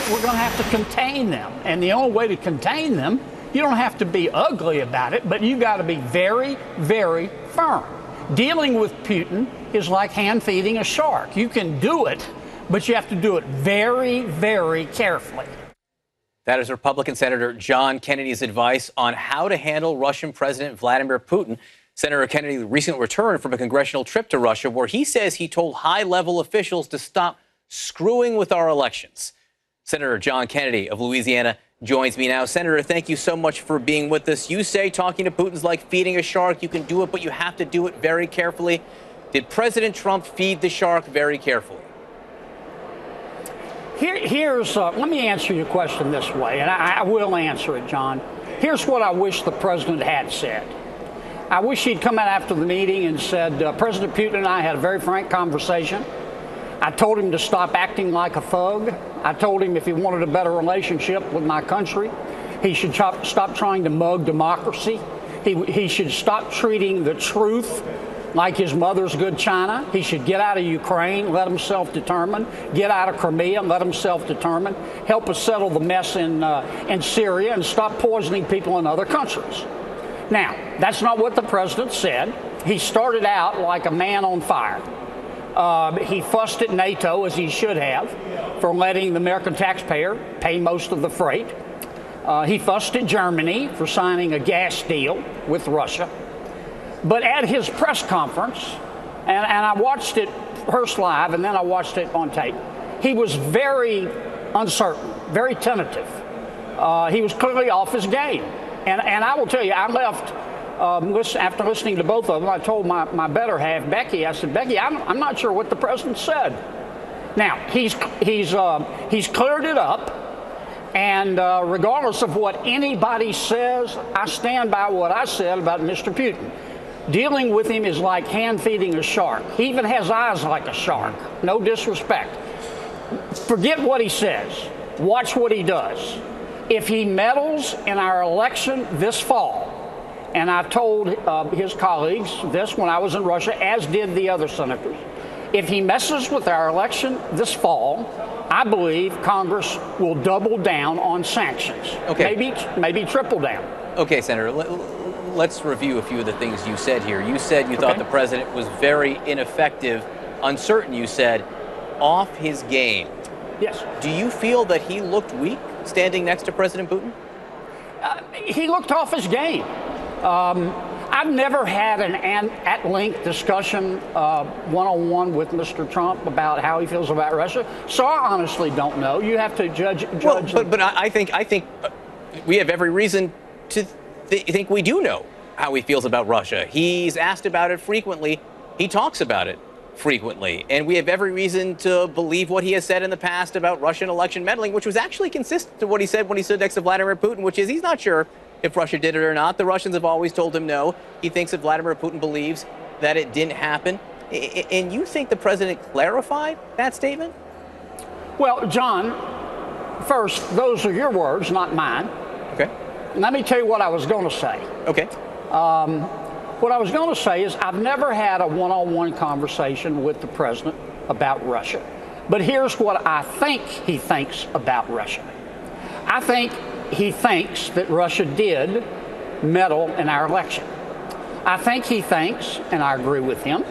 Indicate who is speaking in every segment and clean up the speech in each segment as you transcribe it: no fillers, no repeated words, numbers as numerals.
Speaker 1: we're going to have to contain them. And the only way to contain them, you don't have to be ugly about it, but you got to be very, very firm. Dealing with Putin is like hand feeding a shark. You can do it, but you have to do it very, very carefully.
Speaker 2: That is Republican Senator John Kennedy's advice on how to handle Russian President Vladimir Putin. Senator Kennedy recently returned from a congressional trip to Russia where he says he told high-level officials to stop screwing with our elections. Senator John Kennedy of Louisiana joins me now. Senator, thank you so much for being with us. You say talking to Putin's like feeding a shark. You can do it, but you have to do it very carefully. Did President Trump feed the shark very carefully?
Speaker 1: Let me answer your question this way, and I will answer it, John. Here's what I wish the president had said. I wish he'd come out after the meeting and said, President Putin and I had a very frank conversation. I told him to stop acting like a thug. I told him if he wanted a better relationship with my country, he should stop trying to mug democracy. He should stop treating the truth like his mother's good china. He should get out of Ukraine, let him self-determine. Get out of Crimea, let him self-determine. Help us settle the mess in Syria and stop poisoning people in other countries. Now, that's not what the president said. He started out like a man on fire. He fussed at NATO, as he should have, for letting the American taxpayer pay most of the freight. He fussed at Germany for signing a gas deal with Russia. But at his press conference, and I watched it first live and then I watched it on tape, he was very uncertain, very tentative. He was clearly off his game. And I will tell you, I left after listening to both of them. I told my better half, Becky, I said, Becky, I'm not sure what the president said. Now, he's cleared it up. And regardless of what anybody says, I stand by what I said about Mr. Putin. Dealing with him is like hand feeding a shark. He even has eyes like a shark. No disrespect. Forget what he says. Watch what he does. If he meddles in our election this fall, and I told his colleagues this when I was in Russia, as did the other senators, if he messes with our election this fall, I believe Congress will double down on sanctions.
Speaker 2: Okay.
Speaker 1: Maybe triple down.
Speaker 2: Okay, Senator, let's review a few of the things you said here. You said you thought the president was very ineffective, uncertain, you said, off his game.
Speaker 1: Yes.
Speaker 2: Do you feel that he looked weak standing next to President Putin?
Speaker 1: He looked off his game. I've never had an at-length discussion one-on-one with Mr. Trump about how he feels about Russia, so I honestly don't know. You have to judge.
Speaker 2: Well, but I think we have every reason to think we do know how he feels about Russia. He's asked about it frequently. He talks about it frequently, and we have every reason to believe what he has said in the past about Russian election meddling, which was actually consistent to what he said when he stood next to Vladimir Putin, which is he's not sure if Russia did it or not. The Russians have always told him no. He thinks that Vladimir Putin believes that it didn't happen. And you think the president clarified that statement?
Speaker 1: Well, John, first, those are your words, not mine.
Speaker 2: Okay.
Speaker 1: Let me tell you what I was going to say.
Speaker 2: Okay.
Speaker 1: What I was going to say is I've never had a one-on-one conversation with the president about Russia. But here's what I think he thinks about Russia. I think he thinks that Russia did meddle in our election. I think he thinks, and I agree with him,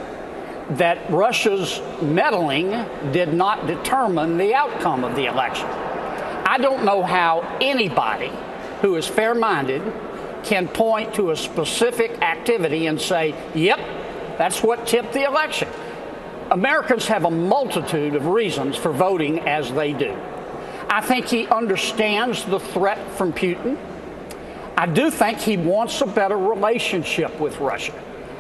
Speaker 1: that Russia's meddling did not determine the outcome of the election. I don't know how anybody who is fair-minded can point to a specific activity and say, yep, that's what tipped the election. Americans have a multitude of reasons for voting as they do. I think he understands the threat from Putin. I do think he wants a better relationship with Russia.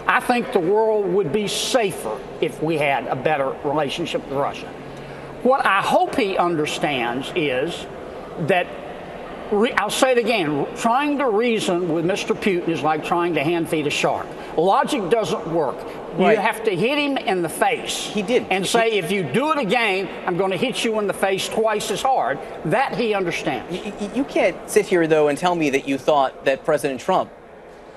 Speaker 1: I think the world would be safer if we had a better relationship with Russia. What I hope he understands is that, I'll say it again, trying to reason with Mr. Putin is like trying to hand feed a shark. Logic doesn't work. Right. You have to hit him in the face.
Speaker 2: He did.
Speaker 1: And say, if you do it again, I'm going to hit you in the face twice as hard. That he understands.
Speaker 2: You can't sit here, though, and tell me that you thought that President Trump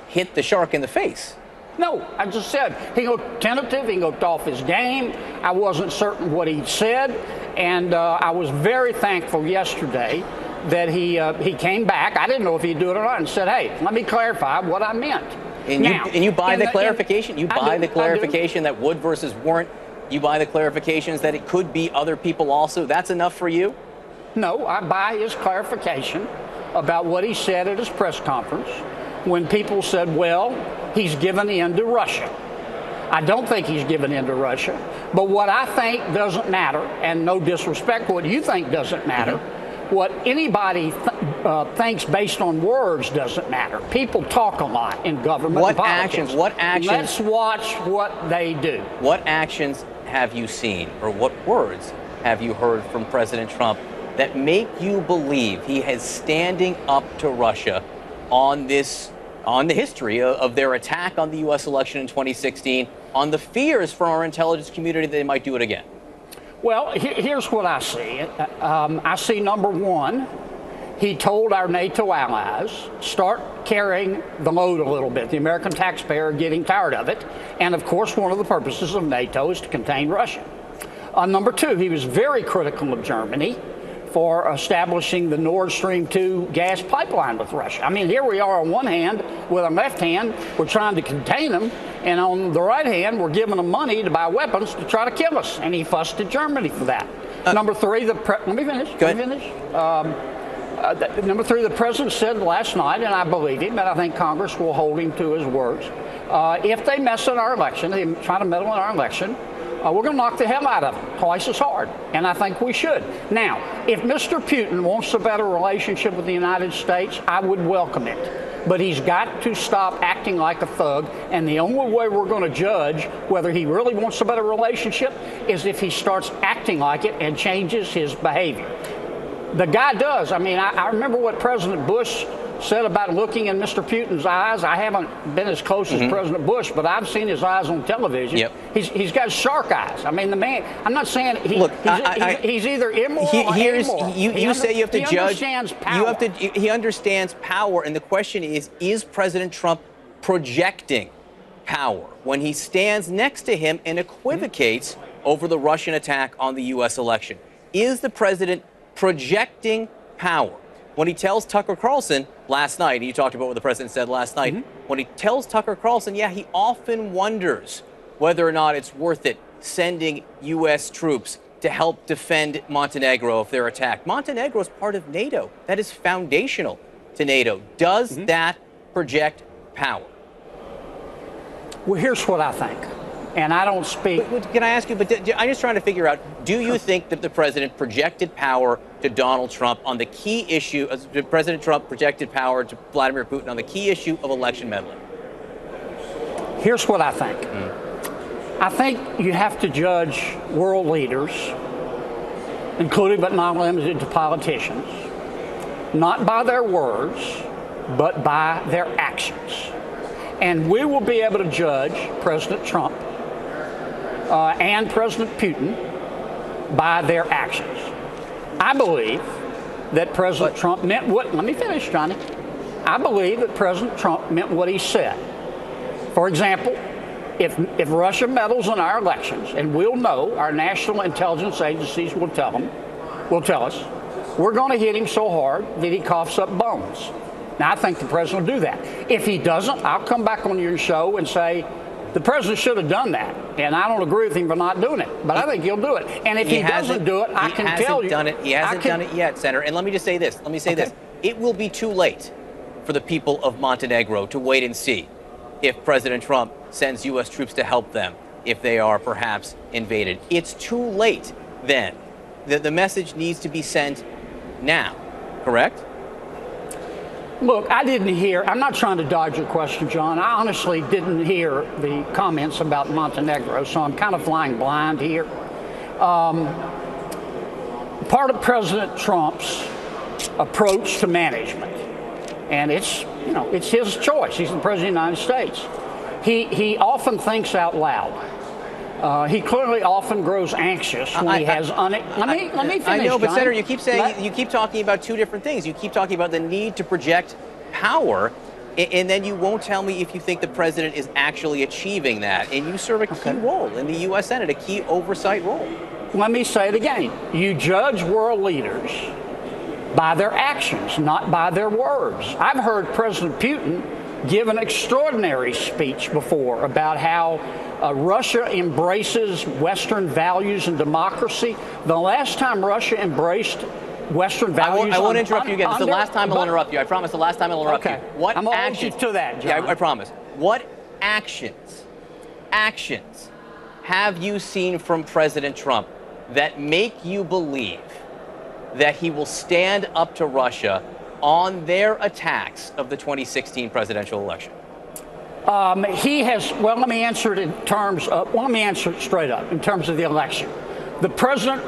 Speaker 2: hit the shark in the face.
Speaker 1: No, I just said he looked tentative. He looked off his game. I wasn't certain what he said, and I was very thankful yesterday that he came back. I didn't know if he'd do it or not, and said, "Hey, let me clarify what I meant."
Speaker 2: And you buy the clarification. You buy the clarification that Wood versus Warrant. You buy the clarifications that it could be other people also. That's enough for you?
Speaker 1: No, I buy his clarification about what he said at his press conference when people said, well, he's given in to Russia. I don't think he's given in to Russia. But what I think doesn't matter, and no disrespect, what you think doesn't matter, what anybody thinks based on words doesn't matter. People talk a lot in government and politics.
Speaker 2: What actions?
Speaker 1: Let's watch what they do.
Speaker 2: What actions have you seen, or what words have you heard from President Trump that make you believe he is standing up to Russia on the history of their attack on the U.S. election in 2016, on the fears from our intelligence community that they might do it again?
Speaker 1: Well, here's what I see. I see, number one, he told our NATO allies, start carrying the load a little bit. The American taxpayer getting tired of it. And, of course, one of the purposes of NATO is to contain Russia. Number two, he was very critical of Germany for establishing the Nord Stream 2 gas pipeline with Russia. I mean, here we are on one hand, with our left hand, we're trying to contain them, and on the right hand, we're giving them money to buy weapons to try to kill us. And he fussed at Germany for that. Number three, let me finish. Number three, the president said last night, and I believe him, and I think Congress will hold him to his words. If they mess in our election, they try to meddle in our election, we're going to knock the hell out of them twice as hard, and I think we should. Now, if Mr. Putin wants a better relationship with the United States, I would welcome it. But he's got to stop acting like a thug, and the only way we're going to judge whether he really wants a better relationship is if he starts acting like it and changes his behavior. The guy does. I mean, I remember what President Bush said about looking in Mr. Putin's eyes. I haven't been as close as President Bush, but I've seen his eyes on television.
Speaker 2: Yep.
Speaker 1: He's got shark eyes. I mean, the man, I'm not saying he's either immoral or amoral.
Speaker 2: You say you have to judge.
Speaker 1: He understands power.
Speaker 2: He understands power, and the question is President Trump projecting power when he stands next to him and equivocates over the Russian attack on the U.S. election? Is the president projecting power? When he tells Tucker Carlson last night, and you talked about what the president said last night, when he tells Tucker Carlson, yeah, he often wonders whether or not it's worth it sending U.S. troops to help defend Montenegro if they're attacked. Montenegro is part of NATO. That is foundational to NATO. Does that project power?
Speaker 1: Well, here's what I think. And I don't speak.
Speaker 2: Can I ask you, I'm just trying to figure out, do you think that the president projected power to Donald Trump on the key issue, President Trump projected power to Vladimir Putin on the key issue of election meddling?
Speaker 1: Here's what I think. I think you have to judge world leaders, including but not limited to politicians, not by their words, but by their actions. And we will be able to judge President Trump and President Putin by their actions. I believe that President Trump meant what, let me finish, Johnny. I believe that President Trump meant what he said. For example, if Russia meddles in our elections, and we'll know, our national intelligence agencies will tell us, we're going to hit him so hard that he coughs up bones. Now, I think the president will do that. If he doesn't, I'll come back on your show and say, the president should have done that, and I don't agree with him for not doing it, but I think he'll do it. And if he doesn't do it, I can tell you.
Speaker 2: He hasn't done it yet, Senator. And let me just say this. This. It will be too late for the people of Montenegro to wait and see if President Trump sends U.S. troops to help them if they are perhaps invaded. It's too late then. The message needs to be sent now, correct?
Speaker 1: Look, I didn't hear, I'm not trying to dodge your question, John. I honestly didn't hear the comments about Montenegro, so I'm kind of flying blind here. Part of President Trump's approach to management, and it's his choice. He's the president of the United States. He often thinks out loud. He clearly often grows anxious when he has let me finish.
Speaker 2: I know, but
Speaker 1: John.
Speaker 2: Senator, you keep talking about two different things. You keep talking about the need to project power, And then you won't tell me if you think the president is actually achieving that. And you serve a key role in the U.S. Senate, a key oversight role.
Speaker 1: Let me say it again. You judge world leaders by their actions, not by their words. I've heard President Putin give an extraordinary speech before about how Russia embraces Western values and democracy. The last time Russia embraced Western values.
Speaker 2: I won't interrupt you again. It's the last time I'll interrupt you. I promise the last time I'll interrupt you. What
Speaker 1: I'm
Speaker 2: actions
Speaker 1: to that, John.
Speaker 2: Yeah, I promise. What actions have you seen from President Trump that make you believe that he will stand up to Russia on their attacks of the 2016 presidential election?
Speaker 1: He has, well, let me answer it in terms of, let me answer it straight up in terms of the election. The president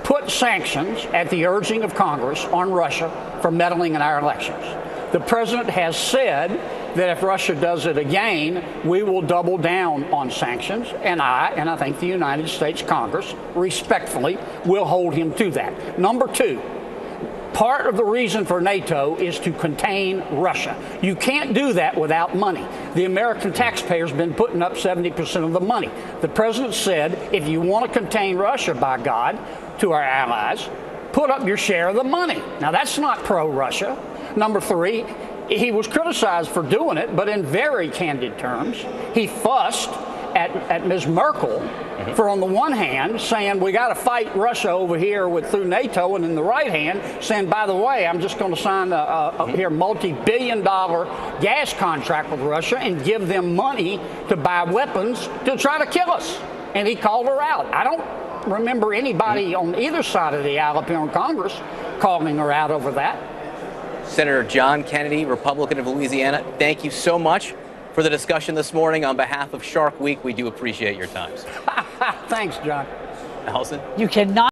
Speaker 1: put sanctions at the urging of Congress on Russia for meddling in our elections. The president has said that if Russia does it again, we will double down on sanctions, and I think the United States Congress respectfully will hold him to that. Number two, part of the reason for NATO is to contain Russia. You can't do that without money. The American taxpayer's been putting up 70% of the money. The president said, if you want to contain Russia, by God, to our allies, put up your share of the money. Now, that's not pro-Russia. Number three, he was criticized for doing it, but in very candid terms, he fussed at Ms. Merkel for, on the one hand, saying we got to fight Russia over here through NATO, and in the right hand, saying, by the way, I'm just going to sign a multi-billion-dollar gas contract with Russia and give them money to buy weapons to try to kill us. And he called her out. I don't remember anybody on either side of the aisle up here in Congress calling her out over that.
Speaker 2: Senator John Kennedy, Republican of Louisiana, thank you so much for the discussion this morning. On behalf of Shark Week, we do appreciate your time.
Speaker 1: Thanks, John.
Speaker 2: Allison?
Speaker 3: You cannot